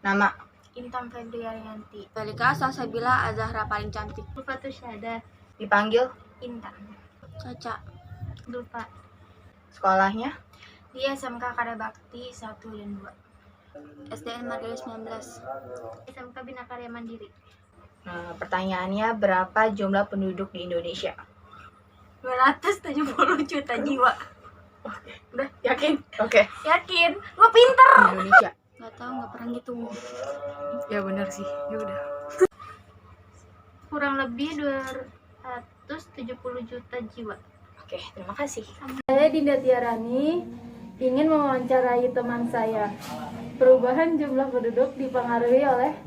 Nama. Intan Febrianti. Balika Salsabila Azahra paling cantik. Lufatus Syahada. Dipanggil Intan. Caca. Lupa. sekolahnya. Di SMK Karya Bakti 1 dan 2. SDN Margaris 19. SMK Bina Karya Mandiri. Pertanyaannya, berapa jumlah penduduk di Indonesia? 270 juta jiwa. Udah yakin? Oke. Yakin? Gua pinter. Di Indonesia. Gak tahu, gak pernah ngitung. Ya benar sih. Ya udah. Kurang lebih 270 juta jiwa. Oke, terima kasih. Saya Dinda Tiarani ingin mewawancarai teman saya. Perubahan jumlah penduduk dipengaruhi oleh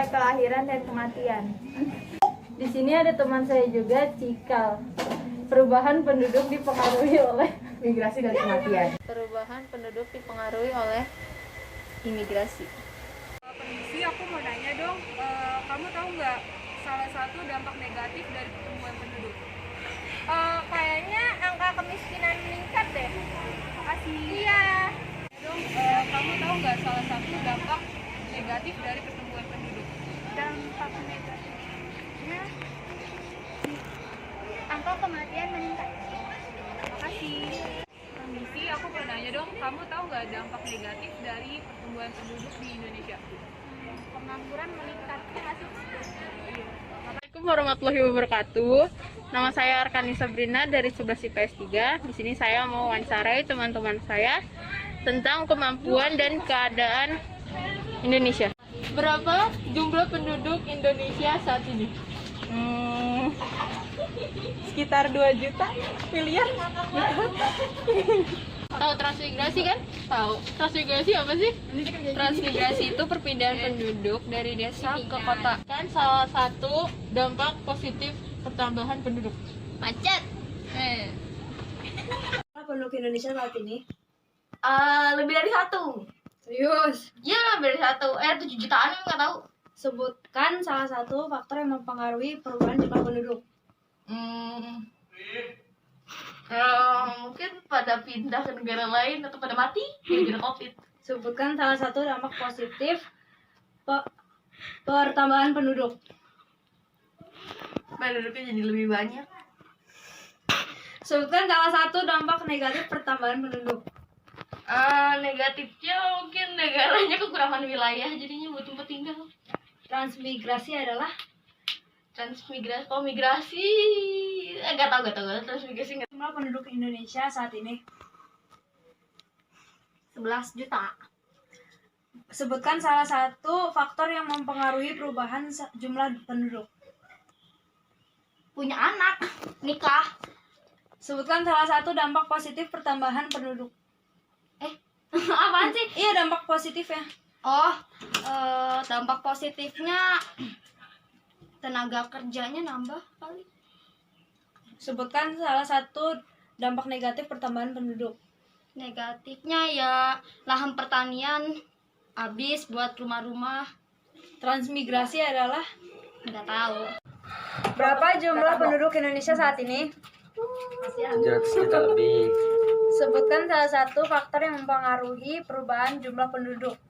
kelahiran dan kematian. Di sini ada teman saya juga, Cikal. Perubahan penduduk dipengaruhi oleh Migrasi dan kematian. Perubahan penduduk dipengaruhi oleh imigrasi. Permisi, aku mau nanya dong, kamu tahu nggak salah satu dampak negatif dari pertumbuhan penduduk? Kayaknya angka kemiskinan meningkat deh. Makasih. Iya. Dong, kamu tahu nggak salah satu dampak negatif dari pertumbuhan penduduk? Dampak negatifnya angka kematian meningkat. Makasih. Permisi, aku mau nanya dong, kamu tahu nggak dampak negatif dari pertumbuhan penduduk di Indonesia? Pengangguran meningkat. Assalamualaikum warahmatullahi wabarakatuh. Nama saya Arkani Sabrina dari 11 IPS 3. Di sini saya mau wawancarai teman-teman saya tentang kemampuan dan keadaan Indonesia. Berapa jumlah penduduk Indonesia saat ini? Sekitar 2 juta miliar. Tahu transmigrasi kan? Tahu. Transmigrasi apa sih? Transmigrasi itu perpindahan penduduk dari desa ke kota. Kan salah satu dampak positif pertambahan penduduk. Macet. Penduduk Indonesia saat ini? Lebih dari 1. Serius? Ya, lebih dari 1. 7 jutaan nggak tahu. Sebutkan salah satu faktor yang mempengaruhi perubahan jumlah penduduk. Mungkin pada pindah ke negara lain atau pada mati gara-gara COVID. Sebutkan salah satu dampak positif pertambahan penduduk. Penduduknya jadi lebih banyak. Sebutkan salah satu dampak negatif pertambahan penduduk. Negatifnya mungkin negaranya kekurangan wilayah, jadinya buat tempat tinggal. Transmigrasi adalah migrasi, nggak tahu transmigrasi nggak. jumlah penduduk Indonesia saat ini. 11 juta. Sebutkan salah satu faktor yang mempengaruhi perubahan jumlah penduduk. Punya anak, nikah. Sebutkan salah satu dampak positif pertambahan penduduk. Apaan sih? Iya, dampak positif ya. Dampak positifnya tenaga kerjanya nambah kali. Sebutkan salah satu dampak negatif pertambahan penduduk. Negatifnya ya lahan pertanian habis buat rumah-rumah. Transmigrasi adalah Nggak tahu. berapa jumlah penduduk Indonesia saat ini? 700 juta lebih. Sebutkan salah satu faktor yang mempengaruhi perubahan jumlah penduduk.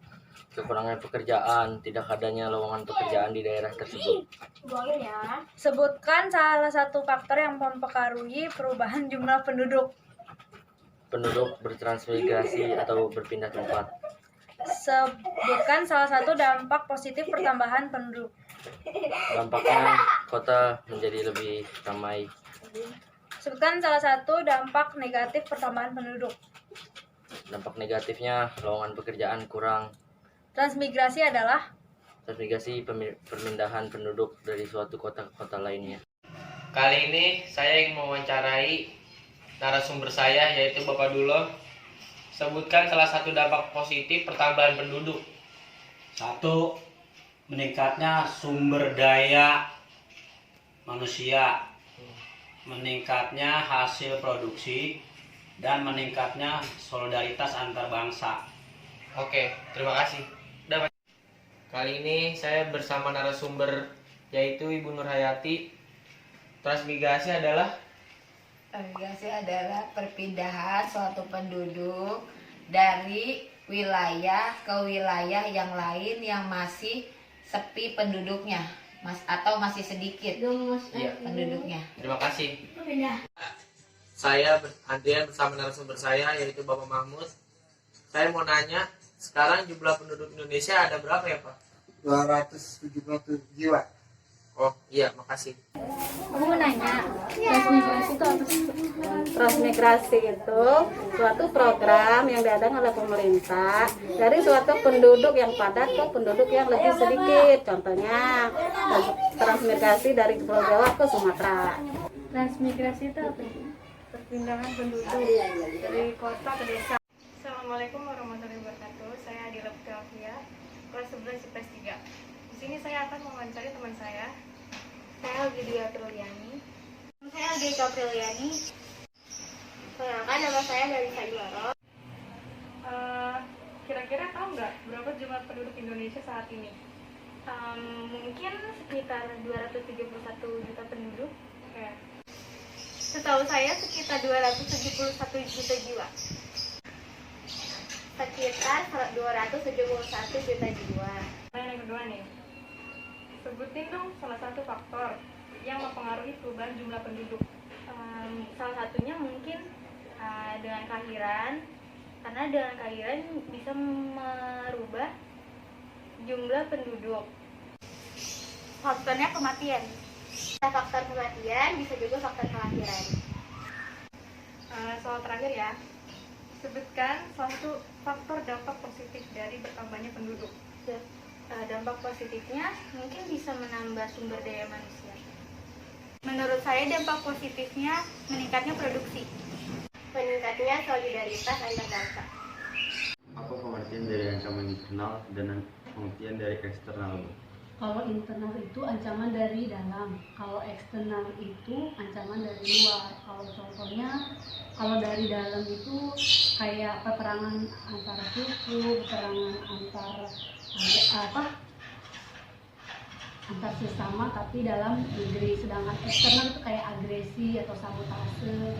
Kekurangan pekerjaan, tidak adanya lowongan pekerjaan di daerah tersebut. Buangin ya. Sebutkan salah satu faktor yang mempengaruhi perubahan jumlah penduduk. Penduduk bertransmigrasi atau berpindah tempat. Sebutkan salah satu dampak positif pertambahan penduduk. Dampaknya kota menjadi lebih ramai. Sebutkan salah satu dampak negatif pertambahan penduduk. Dampak negatifnya lowongan pekerjaan kurang. Transmigrasi adalah Transmigrasi perpindahan penduduk dari suatu kota ke kota lainnya. Kali ini saya ingin mewawancarai narasumber saya, yaitu Bapak Dulo. Sebutkan salah satu dampak positif pertambahan penduduk. 1. Meningkatnya sumber daya manusia, meningkatnya hasil produksi, dan meningkatnya solidaritas antar bangsa. Oke, terima kasih. Kali ini saya bersama narasumber, yaitu Ibu Nurhayati. Transmigrasi adalah perpindahan suatu penduduk dari wilayah ke wilayah yang lain yang masih sepi penduduknya, atau masih sedikit penduduknya. Terima kasih. Saya Andrian bersama narasumber saya yaitu Bapak Mahmud. Saya mau nanya, sekarang jumlah penduduk Indonesia ada berapa ya Pak? 277 jiwa. Oh iya, makasih. Aku mau nanya, transmigrasi itu apa sih? Transmigrasi itu suatu program yang diadakan oleh pemerintah dari suatu penduduk yang padat ke penduduk yang lebih sedikit. Contohnya, transmigrasi dari Pulau Jawa ke Sumatera. Transmigrasi itu apa sih? Perpindahan penduduk dari kota ke desa. Assalamualaikum warahmatullahi wabarakatuh. Saya Adila Putri, kelas 11 IPS 3. Di sini saya akan mewawancari teman saya. Saya Algidia Apriliani. Saya Algidia Apriliani. Perkenalkan, nama saya Melisa Iwaro. Kira-kira tahu nggak berapa jumlah penduduk Indonesia saat ini? Mungkin sekitar 271 juta penduduk. Oke. Setahu saya sekitar 271 juta jiwa. Sekitar 271 juta jiwa. Yang kedua nih, sebutin dong salah satu faktor yang mempengaruhi perubahan jumlah penduduk. Salah satunya mungkin dengan kelahiran, karena dengan kelahiran bisa merubah jumlah penduduk. Faktornya kematian. Faktor kematian bisa juga faktor kelahiran. Soal terakhir ya, sebutkan salah satu faktor dampak positif dari bertambahnya penduduk. Dampak positifnya mungkin bisa menambah sumber daya manusia. Menurut saya dampak positifnya meningkatnya produksi, meningkatnya solidaritas antar bangsa. Apa pengertian dari ancaman internal dan pengertian dari eksternal? Kalau internal itu ancaman dari dalam, kalau eksternal itu ancaman dari luar. Kalau contohnya, kalau dari dalam itu kayak peperangan antara suku, peperangan antar sesama tapi dalam negeri. Sedangkan eksternal itu kayak agresi atau sabotase.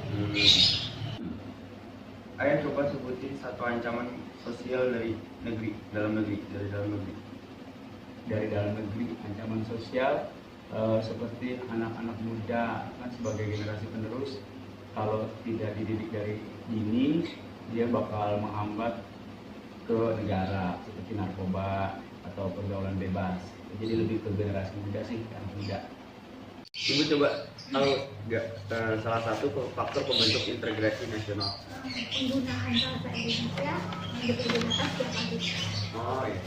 Ayo coba sebutin satu ancaman sosial dari dalam negeri. Dari dalam negeri, ancaman sosial seperti anak-anak muda kan sebagai generasi penerus, kalau tidak dididik dari dini, dia bakal menghambat ke negara seperti narkoba atau pergaulan bebas. Jadi lebih ke generasi muda sih, anak muda. Ibu coba tahu nggak salah satu faktor pembentuk integrasi nasional? Penggunaan bahasa Indonesia yang digunakan setiap hari. Oh iya.